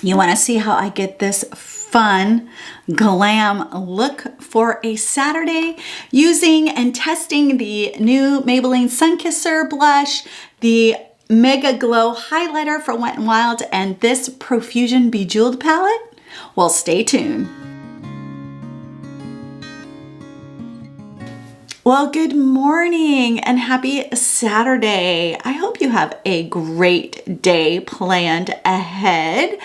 You want to see how I get this fun glam look for a Saturday using and testing the new Maybelline Sunkisser blush, the Megaglo Highlighter from Wet n Wild, and this Profusion Bejeweled palette? Well, stay tuned. Well, good morning and happy Saturday. I hope you have a great day planned ahead.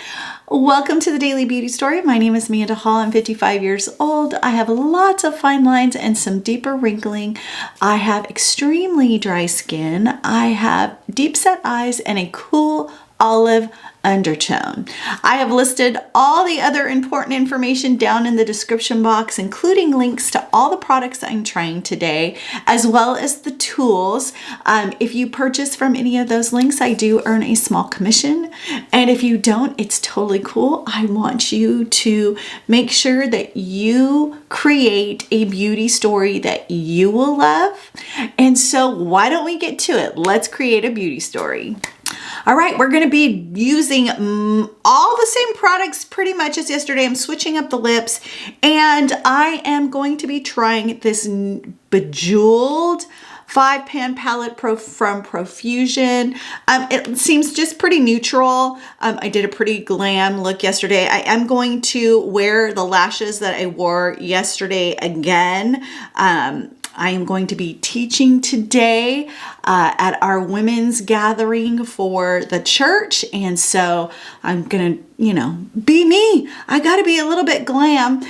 Welcome to the Daily Beauty Story. My name is Amanda Hall. I'm 55 years old. I have lots of fine lines and some deeper wrinkling. I have extremely dry skin. I have deep set eyes and a cool olive undertone. I have listed all the other important information down in the description box, including links to all the products I'm trying today, as well as the tools. If you purchase from any of those links, I do earn a small commission. And if you don't, it's totally cool. I want you to make sure that you create a beauty story that you will love. And so why don't we get to it? Let's create a beauty story. All right, we're going to be using all the same products pretty much as yesterday. I'm switching up the lips, and I am going to be trying this Bejeweled 5-pan palette from Profusion. It seems just pretty neutral. I did a pretty glam look yesterday. I am going to wear the lashes that I wore yesterday again. I am going to be teaching today at our women's gathering for the church. And so I'm going to, be me. I got to be a little bit glam.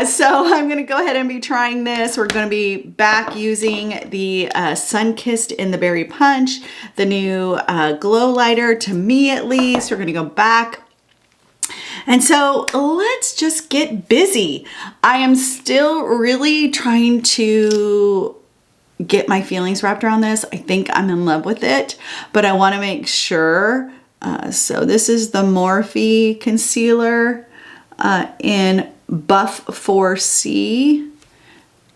So I'm going to go ahead and be trying this. We're going to be back using the Sunkissed in the Berry Punch, the new glow lighter, to me at least. We're going to go back. And so let's just get busy. I am still really trying to get my feelings wrapped around this. I think I'm in love with it, but I want to make sure. So this is the Morphe concealer in Buff 4C.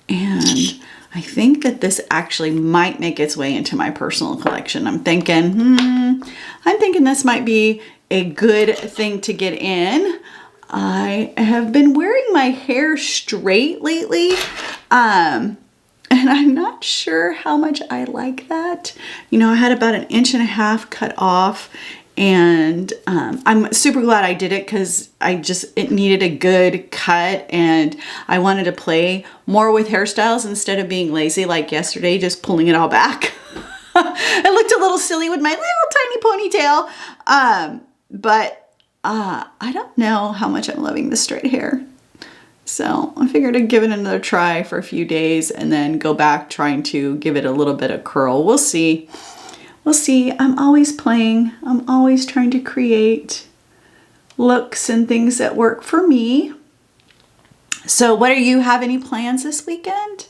And I think that this actually might make its way into my personal collection. I'm thinking this might be a good thing to get in. I have been wearing my hair straight lately, and I'm not sure how much I like that. I had about 1.5 inches cut off, and I'm super glad I did it because it needed a good cut, and I wanted to play more with hairstyles instead of being lazy like yesterday, just pulling it all back. It looked a little silly with my little tiny ponytail. But I don't know how much I'm loving the straight hair. So I figured I'd give it another try for a few days and then go back trying to give it a little bit of curl. We'll see. We'll see. I'm always playing. I'm always trying to create looks and things that work for me. So what do you have any plans this weekend?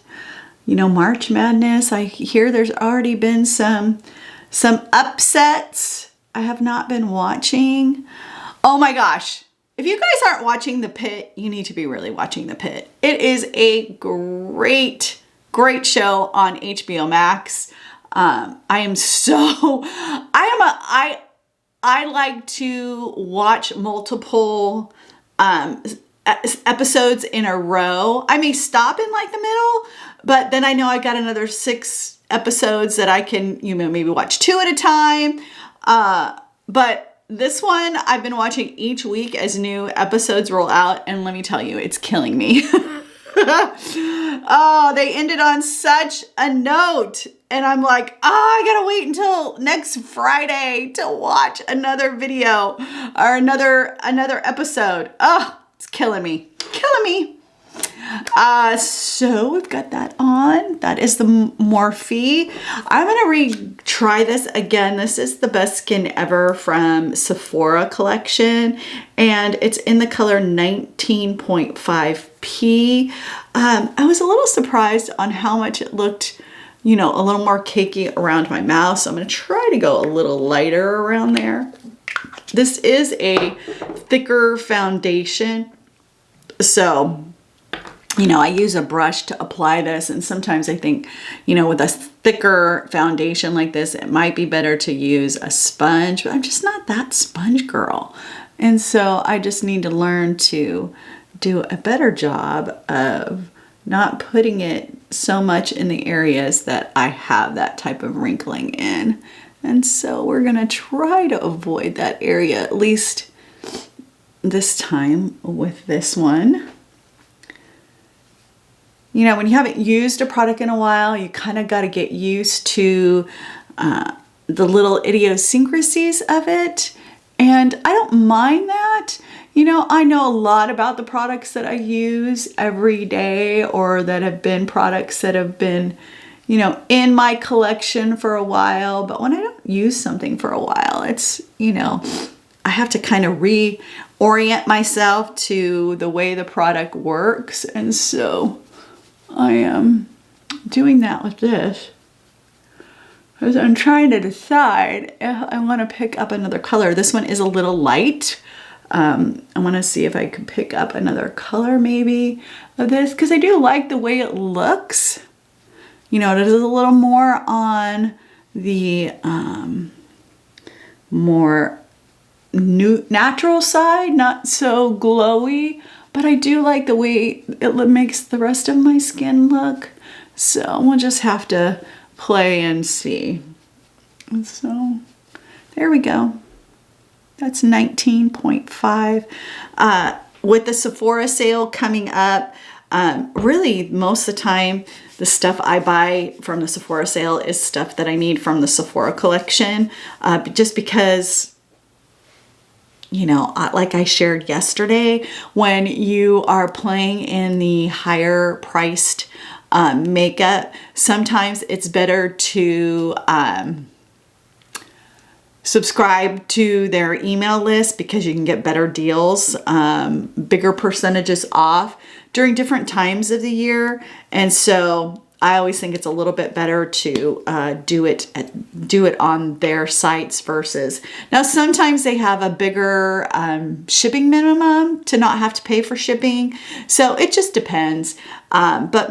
March Madness. I hear there's already been some upsets. I have not been watching. Oh my gosh. If you guys aren't watching The Pit, you need to be really watching The Pit. It is a great, great show on HBO Max. I like to watch multiple episodes in a row. I may stop in the middle, but then I know I got another 6 episodes that I can, maybe watch 2 at a time. But this one I've been watching each week as new episodes roll out, and let me tell you, it's killing me. Oh, they ended on such a note, and I'm like, I gotta wait until next Friday to watch another video or another episode. Oh, it's killing me. So we've got that on. That is the Morphe. I'm going to retry this again. This is the Best Skin Ever from Sephora collection, and it's in the color 19.5P. I was a little surprised on how much it looked, a little more cakey around my mouth. So I'm going to try to go a little lighter around there. This is a thicker foundation. So I use a brush to apply this, and sometimes I think, with a thicker foundation like this, it might be better to use a sponge, but I'm just not that sponge girl. And so I just need to learn to do a better job of not putting it so much in the areas that I have that type of wrinkling in. And so we're gonna try to avoid that area, at least this time with this one. You know, when you haven't used a product in a while, you kind of got to get used to the little idiosyncrasies of it. And I don't mind that. You know, I know a lot about the products that I use every day, or that have been products that have been, you know, in my collection for a while. But when I don't use something for a while, it's, you know, I have to kind of reorient myself to the way the product works. And so I am doing that with this, because I'm trying to decide if I want to pick up another color. This one is a little light. I want to see if I could pick up another color maybe of this, because I do like the way it looks. You know, it is a little more on the more natural side, not so glowy. But I do like the way it makes the rest of my skin look. So we'll just have to play and see. And so there we go. That's 19.5. With the Sephora sale coming up, really most of the time, the stuff I buy from the Sephora sale is stuff that I need from the Sephora collection. Just because, you know, like I shared yesterday, when you are playing in the higher priced makeup, sometimes it's better to subscribe to their email list, because you can get better deals, bigger percentages off during different times of the year. And so I always think it's a little bit better to do it on their sites versus, now sometimes they have a bigger shipping minimum to not have to pay for shipping. So it just depends. But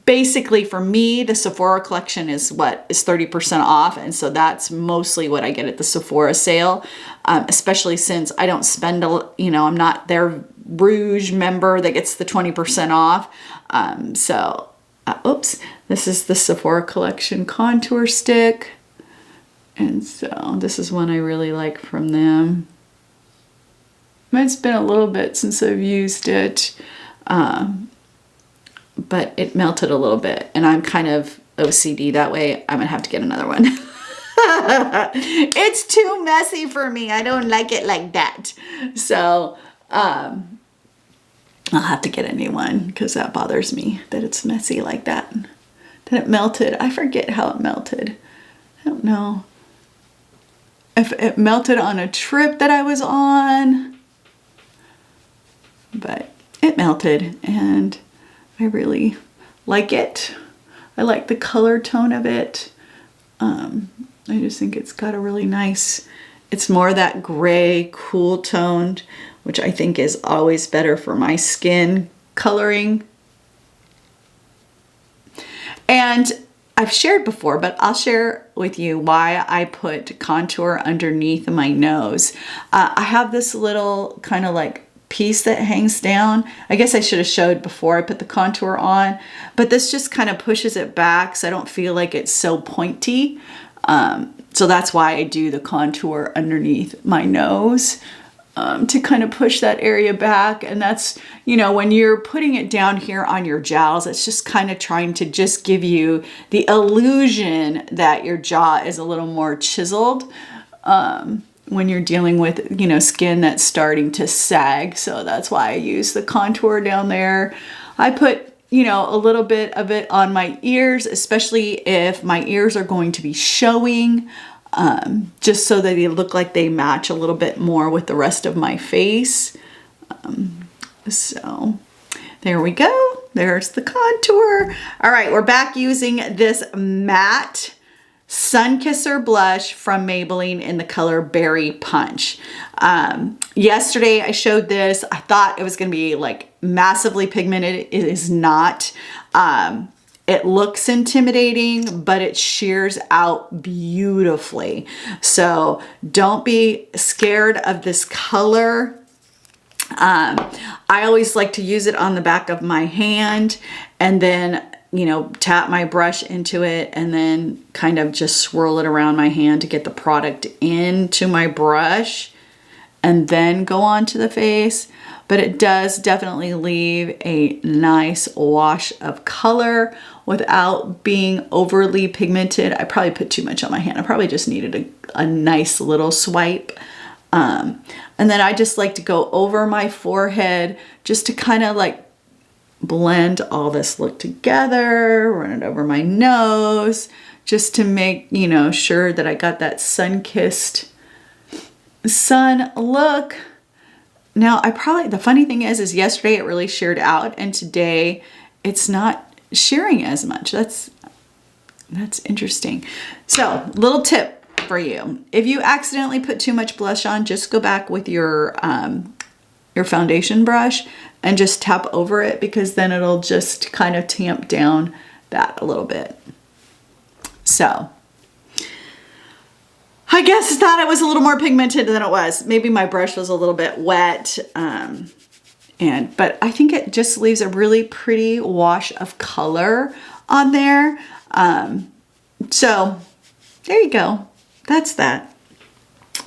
basically for me, the Sephora collection is 30% off. And so that's mostly what I get at the Sephora sale, especially since I don't spend, I'm not their Rouge member that gets the 20% off. Oops, this is the Sephora collection contour stick. And so this is one I really like from them. It's been a little bit since I've used it, but it melted a little bit, and I'm kind of OCD that way. I'm gonna have to get another one. It's too messy for me. I don't like it like that. So, I'll have to get a new one, because that bothers me that it's messy like that. That it melted. I forget how it melted. I don't know if it melted on a trip that I was on, but it melted and I really like it. I like the color tone of it. I just think it's got a really nice, it's more that gray, cool toned, which I think is always better for my skin coloring. And I've shared before, but I'll share with you why I put contour underneath my nose. I have this little kind of like piece that hangs down. I guess I should have showed before I put the contour on, but this just kind of pushes it back so I don't feel like it's so pointy. So that's why I do the contour underneath my nose. To kind of push that area back. And that's, when you're putting it down here on your jowls, it's just kind of trying to just give you the illusion that your jaw is a little more chiseled when you're dealing with, skin that's starting to sag. So that's why I use the contour down there. I put, a little bit of it on my ears, especially if my ears are going to be showing. Just so that they look like they match a little bit more with the rest of my face. So there we go. There's the contour. All right, we're back using this matte Sunkisser blush from Maybelline in the color Berry Punch. Yesterday I showed this. I thought it was going to be like massively pigmented. It is not. It looks intimidating, but it shears out beautifully. So don't be scared of this color. I always like to use it on the back of my hand and then, you know, tap my brush into it and then kind of just swirl it around my hand to get the product into my brush and then go on to the face. But it does definitely leave a nice wash of color without being overly pigmented. I probably put too much on my hand. I probably just needed a nice little swipe. And then I just like to go over my forehead just to kind of like blend all this look together, run it over my nose, just to make, you know, sure that I got that sun-kissed sun look. Now, the funny thing is yesterday it really sheared out and today it's not shearing as much. That's interesting. So, little tip for you. If you accidentally put too much blush on, just go back with your foundation brush and just tap over it, because then it'll just kind of tamp down that a little bit. So, I guess thought it was a little more pigmented than it was. Maybe my brush was a little bit wet, but I think it just leaves a really pretty wash of color on there. So there you go. That's that.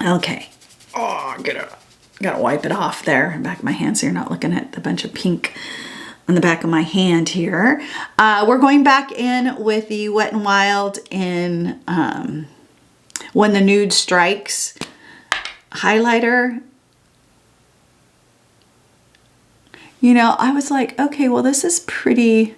Okay. Oh, gotta wipe it off there, back of my hand, so you're not looking at the bunch of pink on the back of my hand here. We're going back in with the Wet n Wild in When the Nude Strikes highlighter. You know, I was like, okay, well, this is pretty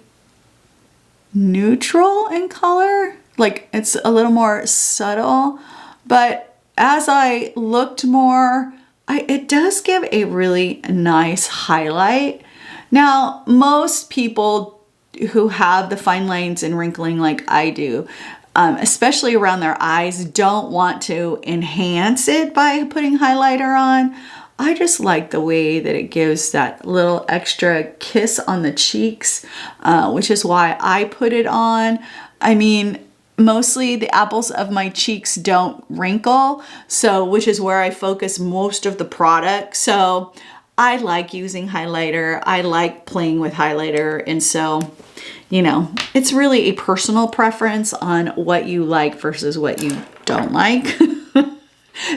neutral in color. Like, it's a little more subtle, but as I looked more, it does give a really nice highlight. Now, most people who have the fine lines and wrinkling like I do, especially around their eyes, don't want to enhance it by putting highlighter on. I just like the way that it gives that little extra kiss on the cheeks, which is why I put it on. I mean, mostly the apples of my cheeks don't wrinkle, so which is where I focus most of the product. So I like using highlighter. I like playing with highlighter. And so, you know, it's really a personal preference on what you like versus what you don't like.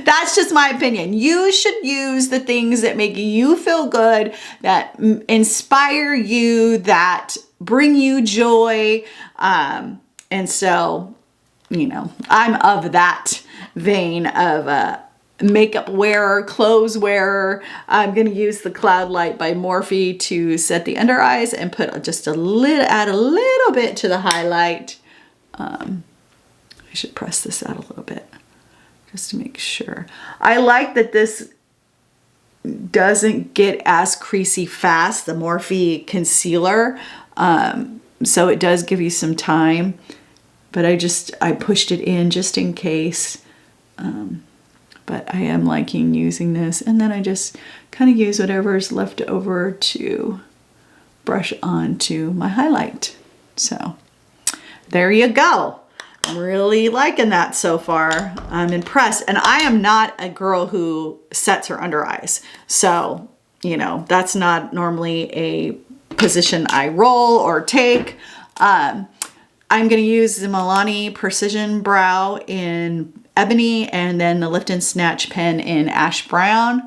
That's just my opinion. You should use the things that make you feel good, that inspire you, that bring you joy. And so, you know, I'm of that vein of makeup wearer, clothes wearer. I'm going to use the Cloud Light by Morphe to set the under eyes and put just add a little bit to the highlight. I should press this out a little bit just to make sure. I like that this doesn't get as creasy fast, the Morphe concealer. So it does give you some time, but I pushed it in just in case. But I am liking using this, and then I just kind of use whatever is left over to brush onto my highlight. So there you go. I'm really liking that so far. I'm impressed. And I am not a girl who sets her under eyes. So, you know, that's not normally a position I roll or take. I'm going to use the Milani Precision Brow in Ebony and then the Lift and Snatch pen in Ash Brown.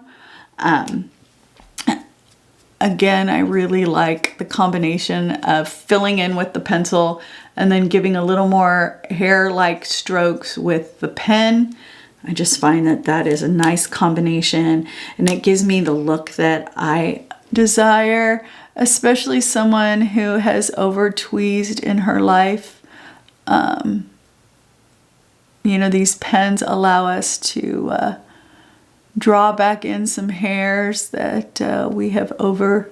Again, I really like the combination of filling in with the pencil and then giving a little more hair-like strokes with the pen. I just find that that is a nice combination, and it gives me the look that I desire, especially someone who has over-tweezed in her life. You know, these pens allow us to draw back in some hairs that we have over-tweezed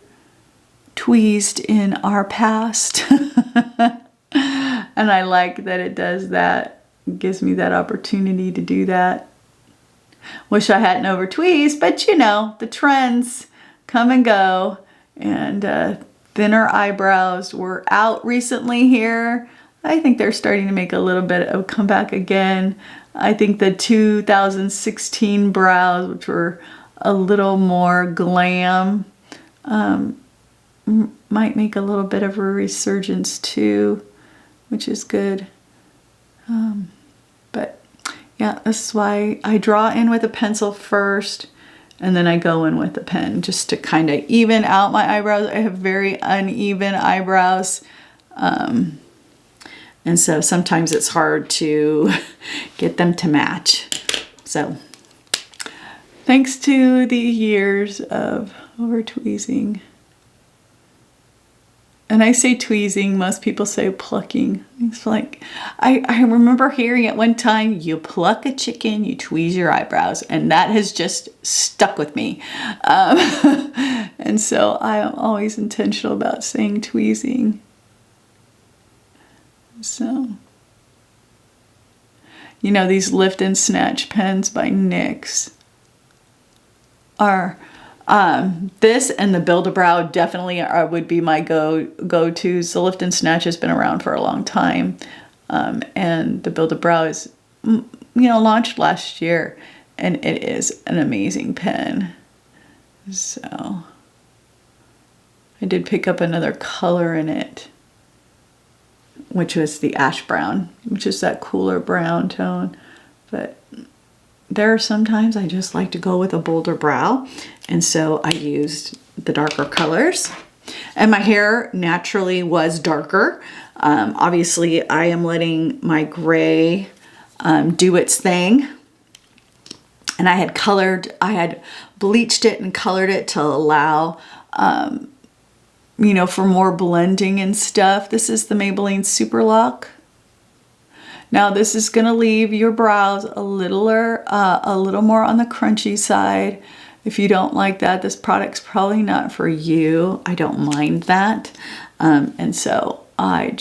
in our past. And I like that it does that. It gives me that opportunity to do that. Wish I hadn't over-tweezed, but you know, the trends come and go. And thinner eyebrows were out recently here. I think they're starting to make a little bit of a comeback again. I think the 2016 brows, which were a little more glam, might make a little bit of a resurgence too, which is good. But yeah, this is why I draw in with a pencil first, and then I go in with a pen just to kind of even out my eyebrows. I have very uneven eyebrows. And so sometimes it's hard to get them to match. So thanks to the years of over tweezing. And I say tweezing, most people say plucking. It's like, I remember hearing at one time, you pluck a chicken, you tweeze your eyebrows. And that has just stuck with me. And so I am always intentional about saying tweezing. So, you know, these lift and snatch pens by NYX are, this and the Build-A-Brow definitely would be my go-tos. The lift and snatch has been around for a long time. And the Build-A-Brow is, you know, launched last year, and it is an amazing pen. So, I did pick up another color in it, which was the ash brown, which is that cooler brown tone. But there are sometimes I just like to go with a bolder brow, and so I used the darker colors. And my hair naturally was darker. Obviously, I am letting my gray do its thing. And I had bleached it and colored it to allow you know, for more blending and stuff. This is the Maybelline Super Lock. Now this is gonna leave your brows a little more on the crunchy side. If you don't like that, this product's probably not for you. I don't mind that. And so I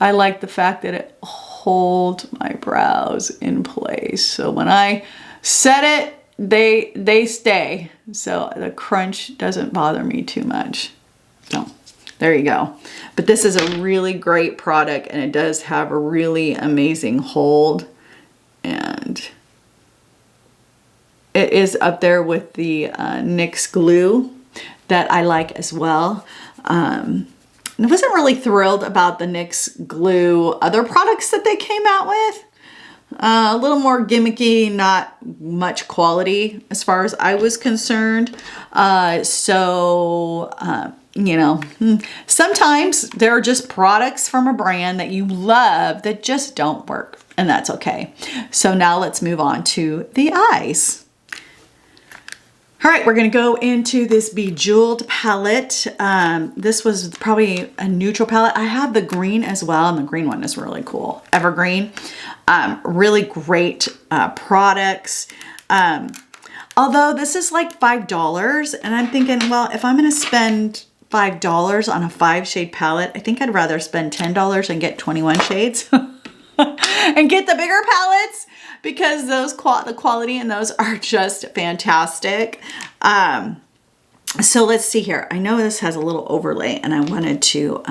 like the fact that it holds my brows in place. So when I set it, they stay. So the crunch doesn't bother me too much. So there you go. But this is a really great product, and it does have a really amazing hold. And it is up there with the NYX glue that I like as well. I wasn't really thrilled about the NYX glue other products that they came out with. A little more gimmicky, not much quality as far as I was concerned. You know, sometimes there are just products from a brand that you love that just don't work, and that's okay. So now let's move on to the eyes. All right, we're gonna go into this Bejeweled palette. This was probably a neutral palette. I have the green as well, and the green one is really cool. Evergreen. Really great products. Although this is like $5, and I'm thinking, well, if I'm gonna spend $5 on a 5-shade palette, I think I'd rather spend $10 and get 21 shades and get the bigger palettes, because the quality in those are just fantastic. So let's see here. I know this has a little overlay, and I wanted to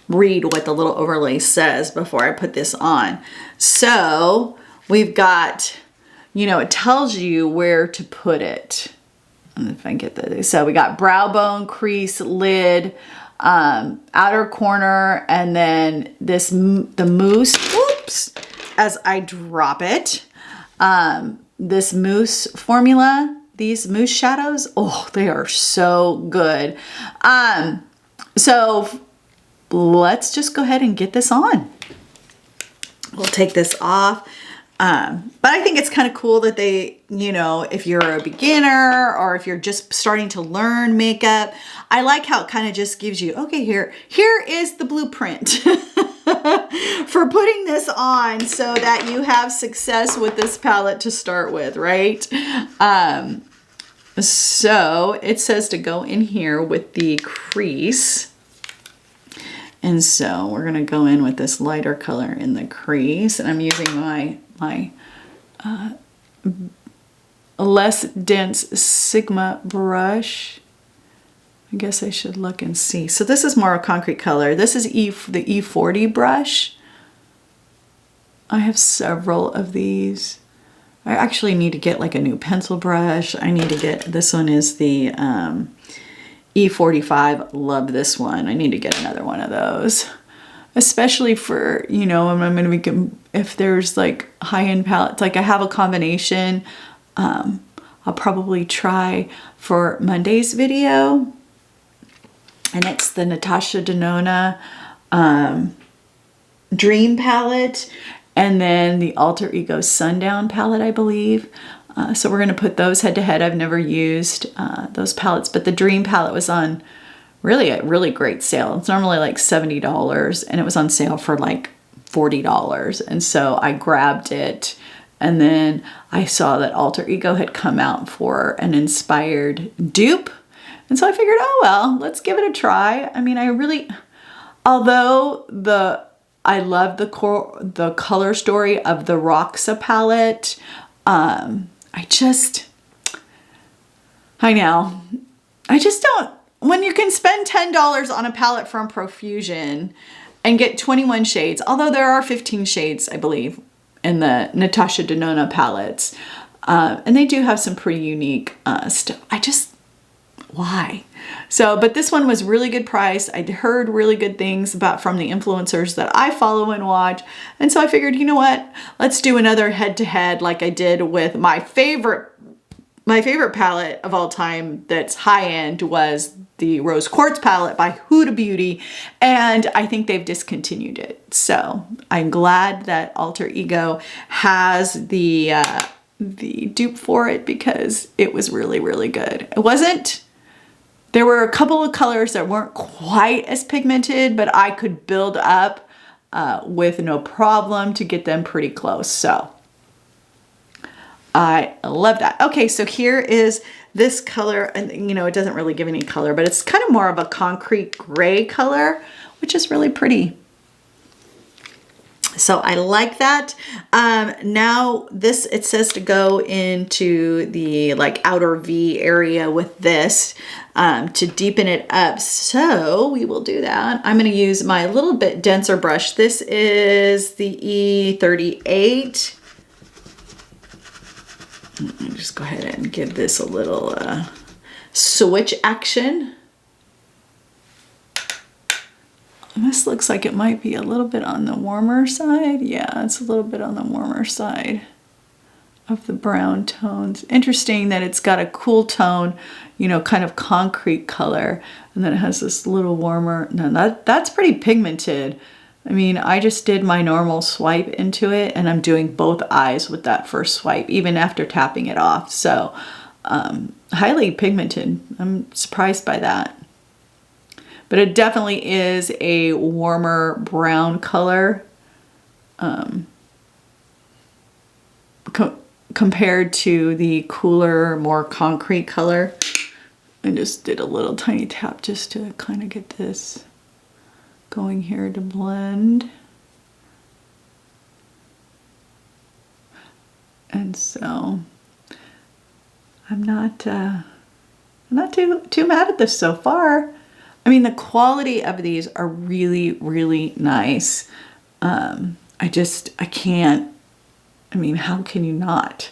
read what the little overlay says before I put this on. So we've got, you know, it tells you where to put it. If I can get that. So we got brow bone, crease, lid, outer corner, and then the mousse. Oops, as I drop it, this mousse formula. These mousse shadows, oh, they are so good. So let's just go ahead and get this on. We'll take this off. But I think it's kind of cool that they, you know, if you're a beginner or if you're just starting to learn makeup, I like how it kind of just gives you, okay, here is the blueprint for putting this on so that you have success with this palette to start with, right? So it says to go in here with the crease. And so we're gonna go in with this lighter color in the crease, and I'm using my less dense Sigma brush. I guess I should look and see. So this is more a concrete color. This is the E40 brush. I have several of these. I actually need to get like a new pencil brush. I need to get, this one is the E45. Love this one. I need to get another one of those. Especially for, you know, I'm going to make them, if there's like high-end palettes, like I have a combination. I'll probably try for Monday's video. And it's the Natasha Denona Dream palette. And then the Alter Ego Sundown palette, I believe. So we're going to put those head to head. I've never used those palettes, but the Dream palette was on really a really great sale. It's normally like $70 and it was on sale for like $40. And so I grabbed it, and then I saw that Alter Ego had come out for an inspired dupe. And so I figured, oh well, let's give it a try. I mean, I really, although I love the color story of the Roxa palette, I just don't, when you can spend $10 on a palette from Profusion and get 21 shades, although there are 15 shades, I believe, in the Natasha Denona palettes, and they do have some pretty unique stuff. Why? So, but this one was really good price. I'd heard really good things from the influencers that I follow and watch. And so I figured, you know what? Let's do another head-to-head like I did with my favorite palette of all time that's high-end was the Rose Quartz palette by Huda Beauty. And I think they've discontinued it. So I'm glad that Alter Ego has the dupe for it, because it was really, really good. There were a couple of colors that weren't quite as pigmented, but I could build up with no problem to get them pretty close. So I love that. Okay, so here is this color, and you know, it doesn't really give any color, but it's kind of more of a concrete gray color, which is really pretty. So I like that. Now this, it says to go into the like outer V area with this to deepen it up. So we will do that. I'm going to use my little bit denser brush. This is the E38. Let me just go ahead and give this a little switch action. This looks like it might be a little bit on the warmer side. Yeah, it's a little bit on the warmer side of the brown tones. Interesting that it's got a cool tone, you know, kind of concrete color, and then it has this little warmer. No, that's pretty pigmented. I mean, I just did my normal swipe into it, and I'm doing both eyes with that first swipe, even after tapping it off. So highly pigmented. I'm surprised by that. But it definitely is a warmer brown color compared to the cooler, more concrete color. I just did a little tiny tap just to kind of get this going here to blend. And so I'm not too mad at this so far. I mean, the quality of these are really, really nice. I can't, I mean, how can you not?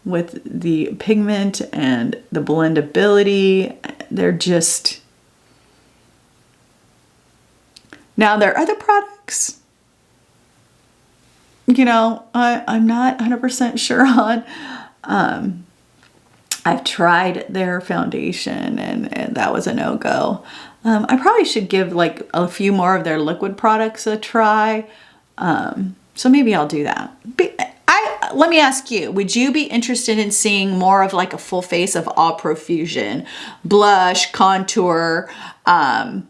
With the pigment and the blendability, they're just... Now, there are other products, you know, I'm not 100% sure on. I've tried their foundation and that was a no-go. I probably should give like a few more of their liquid products a try. So maybe I'll do that. Let me ask you, would you be interested in seeing more of like a full face of all Profusion? Blush, contour. I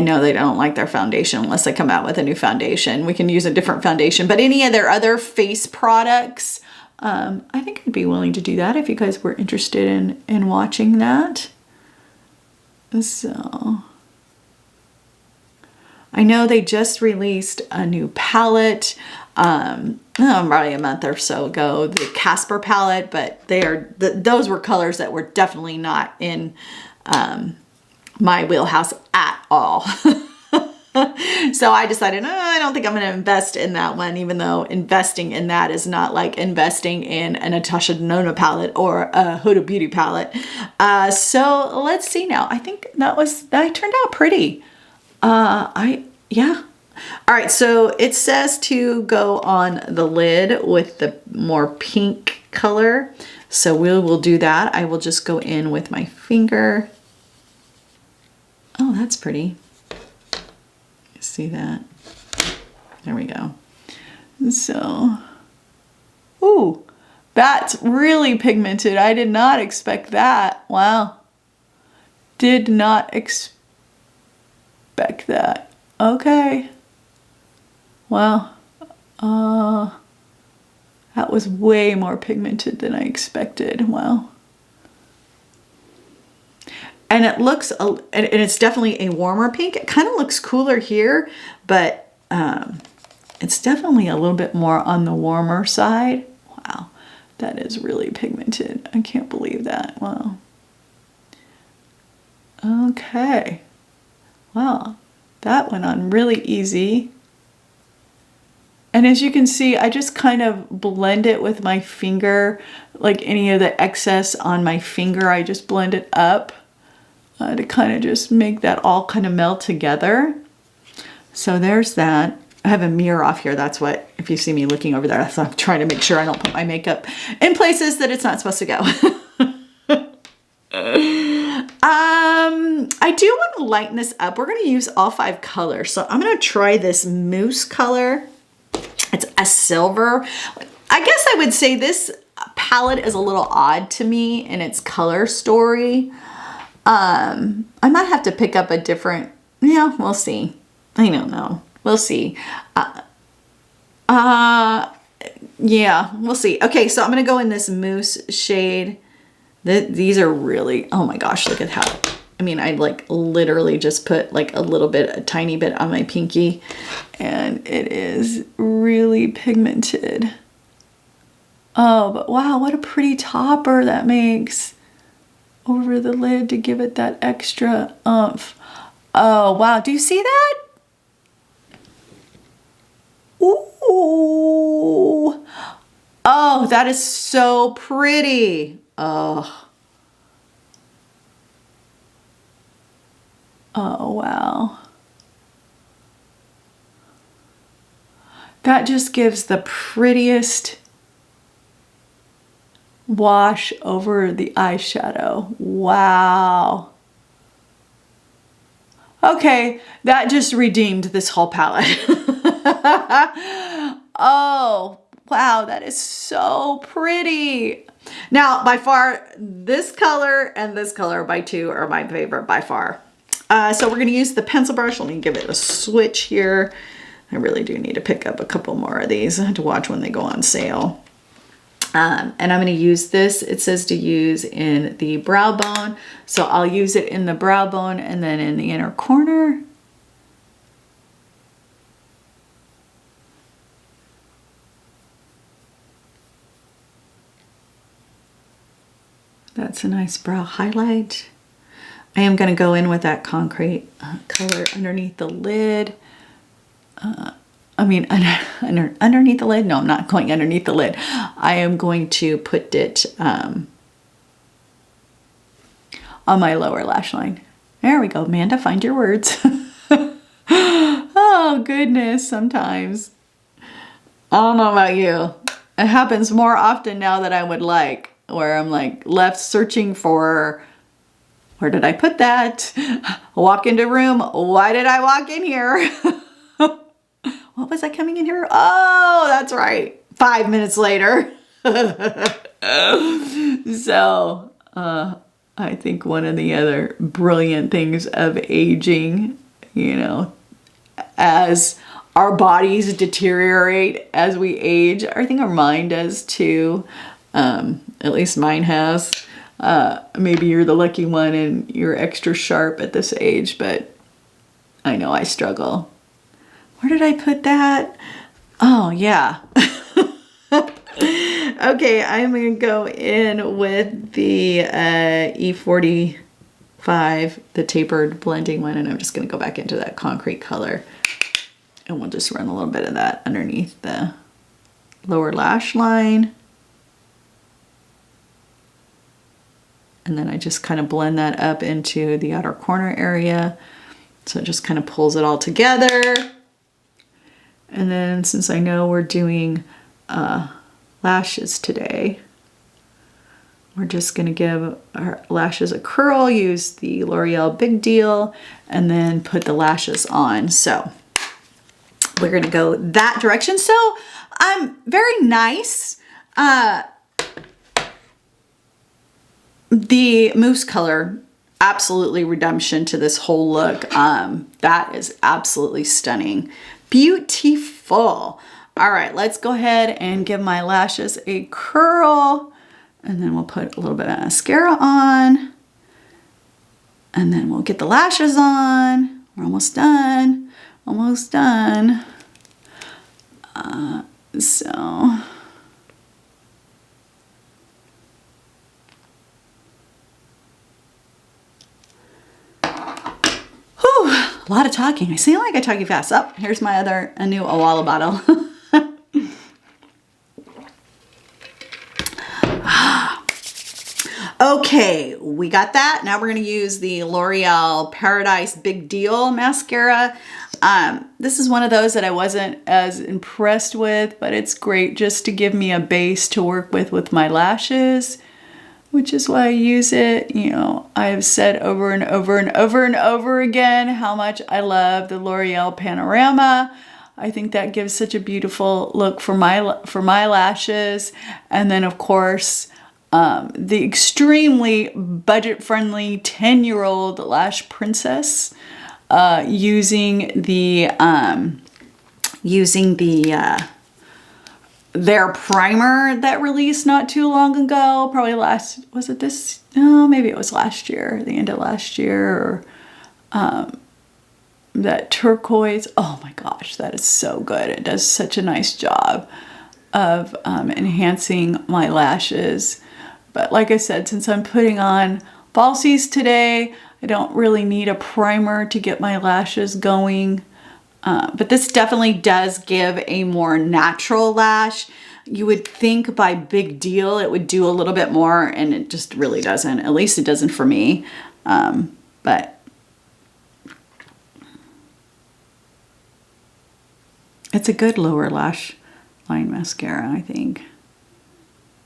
know they don't like their foundation unless they come out with a new foundation. We can use a different foundation, but any of their other face products, I think I'd be willing to do that if you guys were interested in watching that. So I know they just released a new palette, probably a month or so ago, the Casper palette, but those were colors that were definitely not in my wheelhouse at all. So I decided, oh, I don't think I'm going to invest in that one, even though investing in that is not like investing in a Natasha Denona palette or a Huda Beauty palette. So let's see now. I think that turned out pretty. Yeah. All right. So it says to go on the lid with the more pink color. So we will do that. I will just go in with my finger. Oh, that's pretty. See that? There we go. So, ooh, that's really pigmented. I did not expect that. Wow. Did not expect that. Okay. Wow. That was way more pigmented than I expected. Wow. And it looks, and it's definitely a warmer pink. It kind of looks cooler here, but it's definitely a little bit more on the warmer side. Wow, that is really pigmented. I can't believe that. Wow. Okay. Wow, that went on really easy. And as you can see, I just kind of blend it with my finger, like any of the excess on my finger, I just blend it up. To kind of just make that all kind of meld together. So there's that. I have a mirror off here. That's what, if you see me looking over there, so I'm trying to make sure I don't put my makeup in places that it's not supposed to go. I do want to lighten this up. We're going to use all 5 colors. So I'm going to try this mousse color. It's a silver. I guess I would say this palette is a little odd to me in its color story. I might have to pick up a different, yeah, we'll see. I don't know. We'll see. Yeah, we'll see. Okay, so I'm going to go in this mousse shade. These are really, oh my gosh, look at how, I mean, I like literally just put like a tiny bit on my pinky, and it is really pigmented. Oh, but wow, what a pretty topper that makes over the lid to give it that extra oomph. Oh, wow. Do you see that? Ooh. Oh, that is so pretty. Oh. Oh, wow. That just gives the prettiest wash over the eyeshadow. Wow. Okay, that just redeemed this whole palette. Oh, wow, that is so pretty. Now, by far, this color and this color by 2 are my favorite by far. So we're going to use the pencil brush. Let me give it a switch here. I really do need to pick up a couple more of these. I have to watch when they go on sale. And I'm going to use this. It says to use in the brow bone. So I'll use it in the brow bone and then in the inner corner. That's a nice brow highlight. I am going to go in with that concrete color underneath the lid. Underneath the lid? No, I'm not going underneath the lid. I am going to put it on my lower lash line. There we go, Amanda, find your words. Oh, goodness, sometimes. I don't know about you. It happens more often now than I would like, where I'm like left searching for, where did I put that? Walk into a room. Why did I walk in here? What was I coming in here? Oh, that's right. 5 minutes later. So, I think one of the other brilliant things of aging, you know, as our bodies deteriorate as we age, I think our mind does too. At least mine has. Maybe you're the lucky one and you're extra sharp at this age, but I know I struggle. Where did I put that? Oh, yeah. Okay, I'm going to go in with the E40 5, the tapered blending one, and I'm just going to go back into that concrete color. And we'll just run a little bit of that underneath the lower lash line. And then I just kind of blend that up into the outer corner area. So it just kind of pulls it all together. And then since I know we're doing lashes today, we're just going to give our lashes a curl, use the L'Oreal Big Deal, and then put the lashes on. So we're going to go that direction. So very nice. The mousse color, absolutely redemption to this whole look. That is absolutely stunning. Beautiful. All right, let's go ahead and give my lashes a curl. And then we'll put a little bit of mascara on. And then we'll get the lashes on. We're almost done. Almost done. A lot of talking. I seem like I talk fast. Oh, here's my a new Awala bottle. Okay, we got that. Now we're going to use the L'Oreal Paradise Big Deal mascara. This is one of those that I wasn't as impressed with, but it's great just to give me a base to work with my lashes, which is why I use it. You know, I have said over and over and over and over again how much I love the L'Oreal Panorama. I think that gives such a beautiful look for my lashes. And then of course, the extremely budget-friendly 10-year-old Lash Princess, using their primer that released not too long ago. Probably was it this? Oh, maybe it was last year, the end of last year, or that turquoise. Oh my gosh, that is so good. It does such a nice job of enhancing my lashes. But like I said, since I'm putting on falsies today, I don't really need a primer to get my lashes going. But this definitely does give a more natural lash. You would think by Big Deal it would do a little bit more, and it just really doesn't. At least it doesn't for me. But it's a good lower lash line mascara, I think.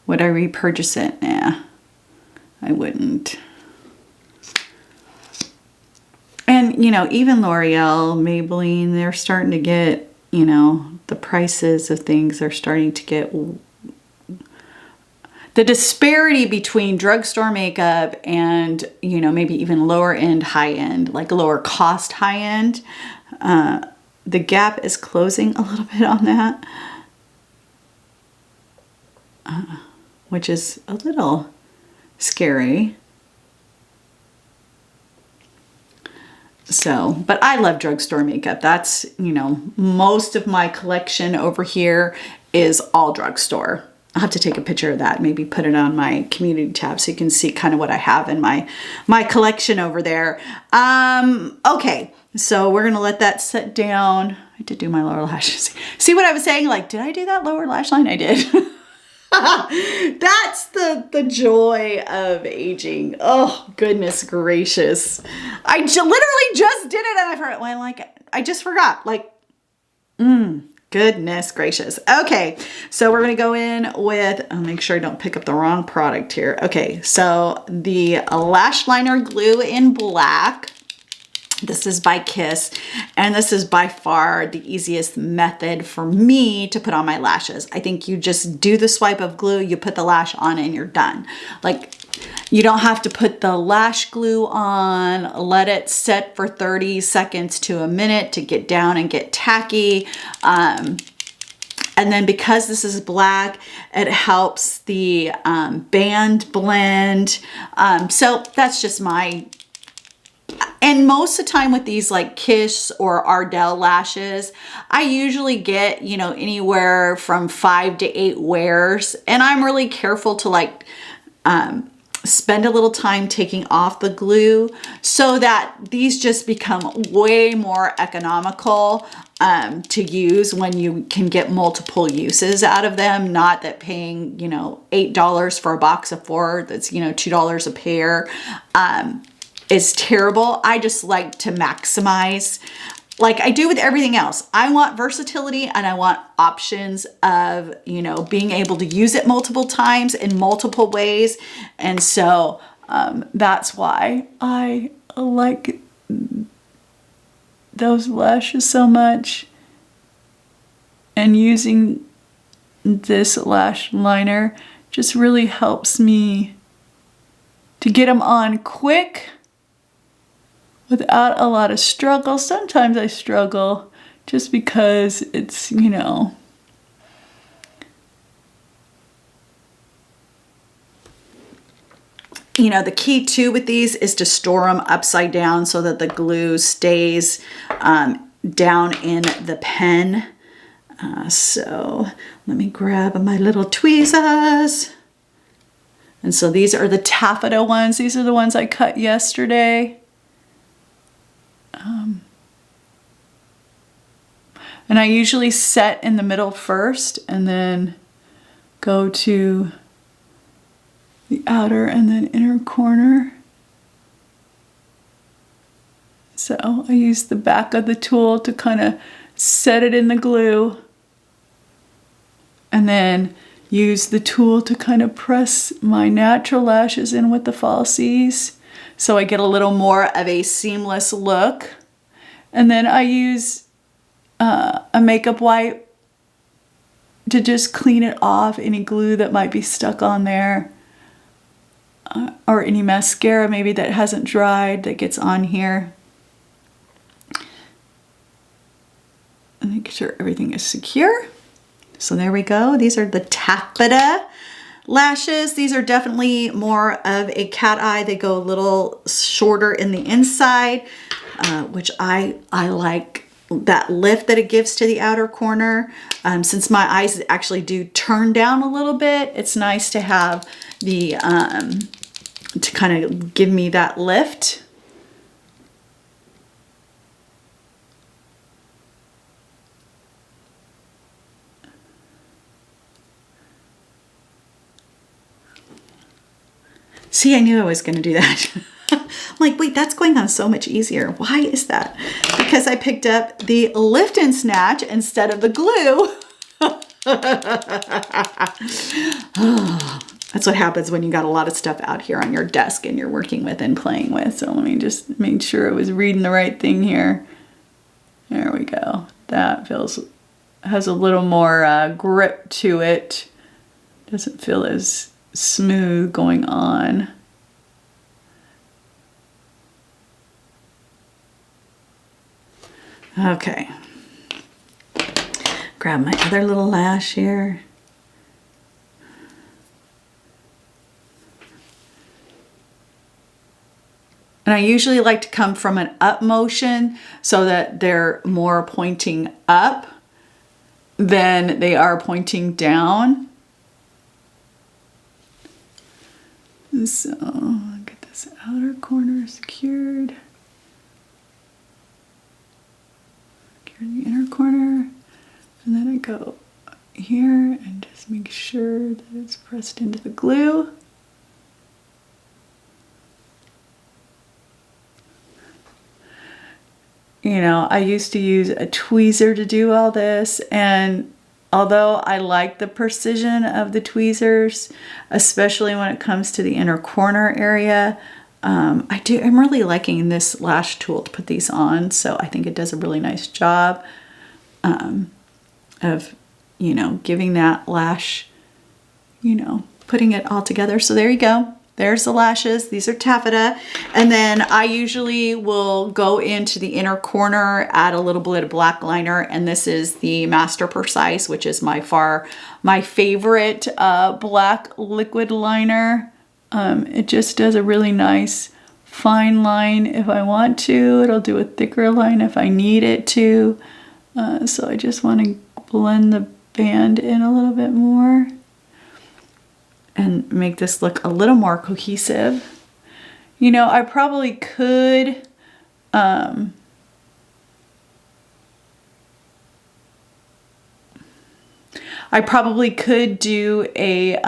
Would I repurchase it? Nah, I wouldn't. And, you know, even L'Oreal, Maybelline, they're starting to get, you know, the prices of things are starting to get... The disparity between drugstore makeup and, you know, maybe even lower end, high end, like lower cost high end, the gap is closing a little bit on that. Which is a little scary. So, but I love drugstore makeup. That's, you know, most of my collection over here is all drugstore. I'll have to take a picture of that, maybe put it on my community tab so you can see kind of what I have in my collection over there. Okay, so we're gonna let that set down. I did do my lower lashes. See what I was saying? Like, did I do that lower lash line? I did. That's the joy of aging. Oh, goodness gracious. I literally just did it and I forgot. Well, like, I just forgot. Like, goodness gracious. Okay, so we're going to go in with, I'll make sure I don't pick up the wrong product here. Okay, so the lash liner glue in black. This is by Kiss, and this is by far the easiest method for me to put on my lashes. I think you just do the swipe of glue, you put the lash on, and you're done. Like, you don't have to put the lash glue on, let it set for 30 seconds to a minute to get down and get tacky. And then because this is black, it helps the band blend. So that's just my... And most of the time with these like Kiss or Ardell lashes, I usually get, you know, anywhere from 5 to 8 wears. And I'm really careful to like spend a little time taking off the glue so that these just become way more economical to use when you can get multiple uses out of them. Not that paying, you know, $8 for a box of 4, that's, you know, $2 a pair, is terrible. I just like to maximize, like I do with everything else. I want versatility and I want options of, you know, being able to use it multiple times in multiple ways. And so that's why I like those lashes so much. And using this lash liner just really helps me to get them on quick without a lot of struggle. Sometimes I struggle just because it's, you know, the key too with these is to store them upside down so that the glue stays down in the pen. So let me grab my little tweezers. And so these are the taffeta ones. These are the ones I cut yesterday. And I usually set in the middle first and then go to the outer and then inner corner. So I use the back of the tool to kind of set it in the glue and then use the tool to kind of press my natural lashes in with the falsies so I get a little more of a seamless look. And then I use a makeup wipe to just clean it off any glue that might be stuck on there, or any mascara maybe that hasn't dried that gets on here. And make sure everything is secure. So there we go. These are the taffeta lashes. These are definitely more of a cat eye. They go a little shorter in the inside, which I like that lift that it gives to the outer corner. Since my eyes actually do turn down a little bit, it's nice to have the, to kind of give me that lift. See, I knew I was going to do that. I'm like, wait, that's going on so much easier. Why is that? Because I picked up the lift and snatch instead of the glue. That's what happens when you got a lot of stuff out here on your desk and you're working with and playing with. So let me just make sure I was reading the right thing here. There we go. That has a little more grip to it. Doesn't feel as smooth going on. Okay. Grab my other little lash here. And I usually like to come from an up motion so that they're more pointing up than they are pointing down. So get this outer corner secured. Secure the inner corner. And then I go here and just make sure that it's pressed into the glue. You know, I used to use a tweezer to do all this, and although I like the precision of the tweezers, especially when it comes to the inner corner area, I'm really liking this lash tool to put these on. So I think it does a really nice job of, you know, giving that lash, you know, putting it all together. So there you go. There's the lashes. These are taffeta. And then I usually will go into the inner corner, add a little bit of black liner. And this is the Master Precise, which is my favorite black liquid liner. It just does a really nice fine line if I want to. It'll do a thicker line if I need it to. So I just want to blend the band in a little bit more. and make this look a little more cohesive. You know, I probably could, do a,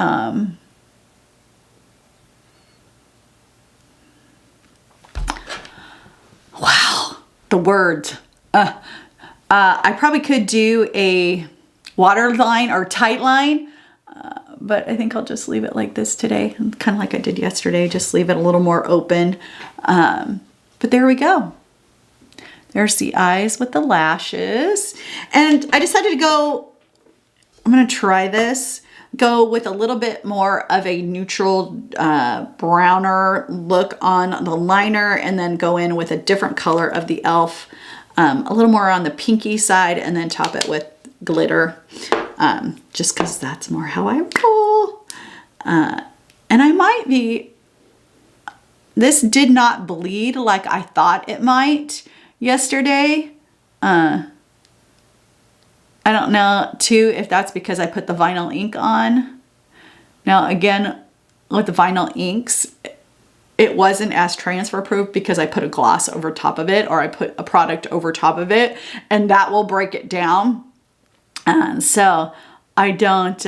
wow, the words. I probably could do a waterline or tight line, but I think I'll just leave it like this today, kind of like I did yesterday, just leave it a little more open. But there we go. There's the eyes with the lashes. And I decided to go, I'm gonna try this, go with a little bit more of a neutral browner look on the liner, and then go in with a different color of the e.l.f. A little more on the pinky side, and then top it with glitter, just because that's more how I roll. And I might be, this did not bleed like I thought it might yesterday. I don't know too if that's because I put the vinyl ink on. Now again, with the vinyl inks, it wasn't as transfer proof because I put a gloss over top of it, or I put a product over top of it, and that will break it down. And so I don't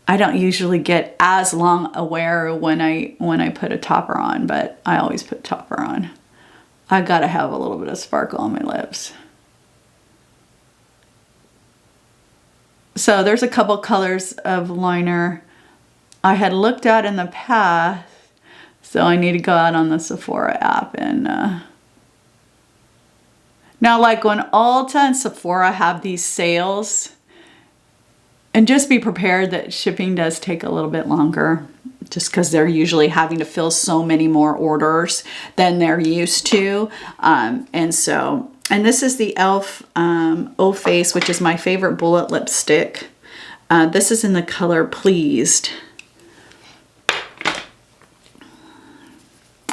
usually get as long a wear when I put a topper on, but I always put topper on. I gotta have a little bit of sparkle on my lips. So there's a couple colors of liner I had looked at in the past, so I need to go out on the Sephora app and now, like when Ulta and Sephora have these sales, and just be prepared that shipping does take a little bit longer, just because they're usually having to fill so many more orders than they're used to. And this is the e.l.f. O Face, which is my favorite bullet lipstick. This is in the color Pleased.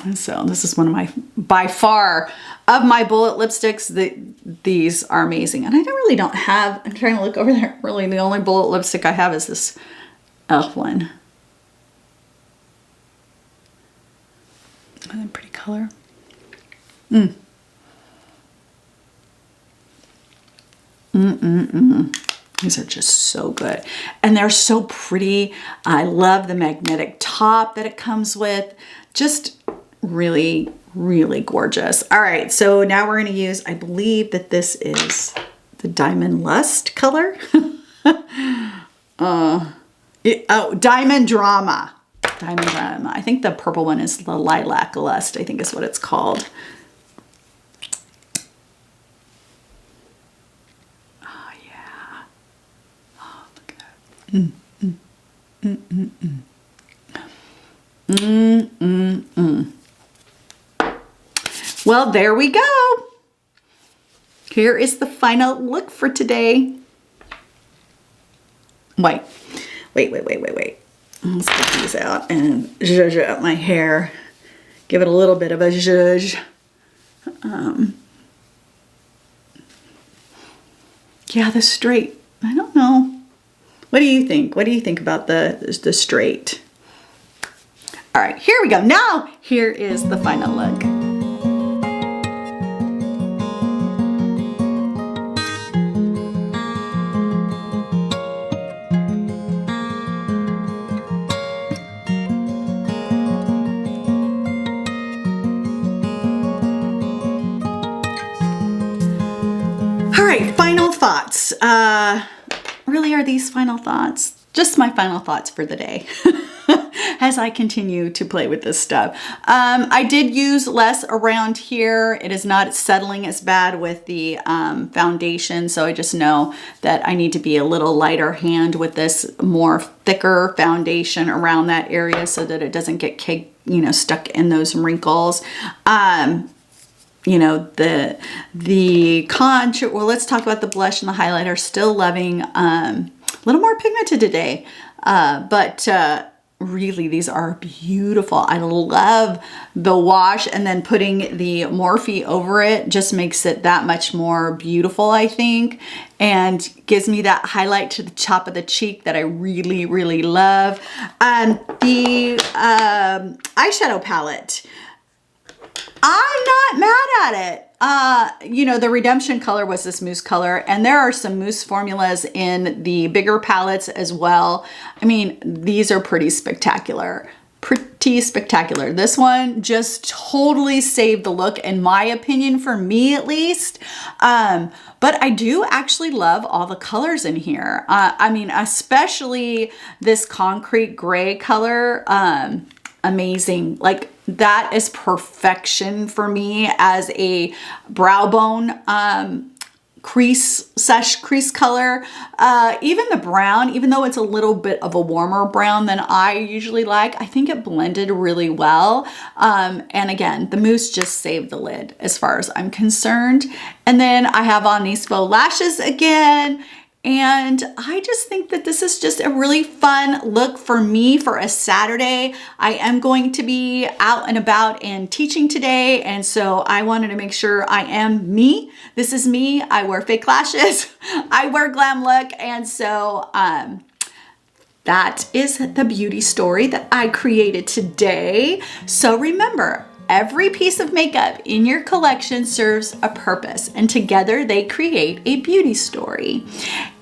And so this is one of my, by far, of my bullet lipsticks, these are amazing. And I really don't have, I'm trying to look over there, really the only bullet lipstick I have is this e.l.f. one. Isn't that a pretty color? These are just so good. And they're so pretty. I love the magnetic top that it comes with. Just really, really gorgeous. All right, so now we're going to use, I believe that this is the Diamond Lust color. Diamond Drama. Diamond Drama. I think the purple one is the Lilac Lust, I think is what it's called. Oh, yeah. Oh, look at that. Well, there we go. Here is the final look for today. Wait. Let's get these out and zhuzh up my hair. Give it a little bit of a zhuzh. Yeah, the straight. I don't know. What do you think? What do you think about the straight? All right, here we go. Now, here is the final look. Final thoughts. Really, are these final thoughts? Just my final thoughts for the day as I continue to play with this stuff. I did use less around here. It is not settling as bad with the foundation, so I just know that I need to be a little lighter hand with this more thicker foundation around that area so that it doesn't get stuck in those wrinkles. You know, the contour, well, let's talk about the blush and the highlighter. Still loving a little more pigmented today, but really, these are beautiful. I love the wash, and then putting the Morphe over it just makes it that much more beautiful, I think, and gives me that highlight to the top of the cheek that I really, really love. The eyeshadow palette, I'm not mad at it. You know, the redemption color was this mousse color, and there are some mousse formulas in the bigger palettes as well. I mean, these are pretty spectacular. Pretty spectacular. This one just totally saved the look, in my opinion, for me at least. But I do actually love all the colors in here. I mean, especially this concrete gray color. Amazing. Like, that is perfection for me as a brow bone crease color. Even the brown, even though it's a little bit of a warmer brown than I usually like, I think it blended really well. And again, the mousse just saved the lid as far as I'm concerned. And then I have on these faux lashes again. And I just think that this is just a really fun look for me for a Saturday. I am going to be out and about and teaching today, and so I wanted to make sure I am me. This is me. I wear fake lashes. I wear glam look, and so that is the beauty story that I created today. So remember, every piece of makeup in your collection serves a purpose, and together they create a beauty story.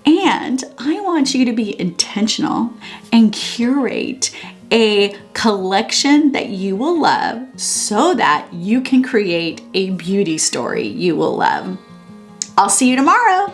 And I want you to be intentional and curate a collection that you will love so that you can create a beauty story you will love. I'll see you tomorrow.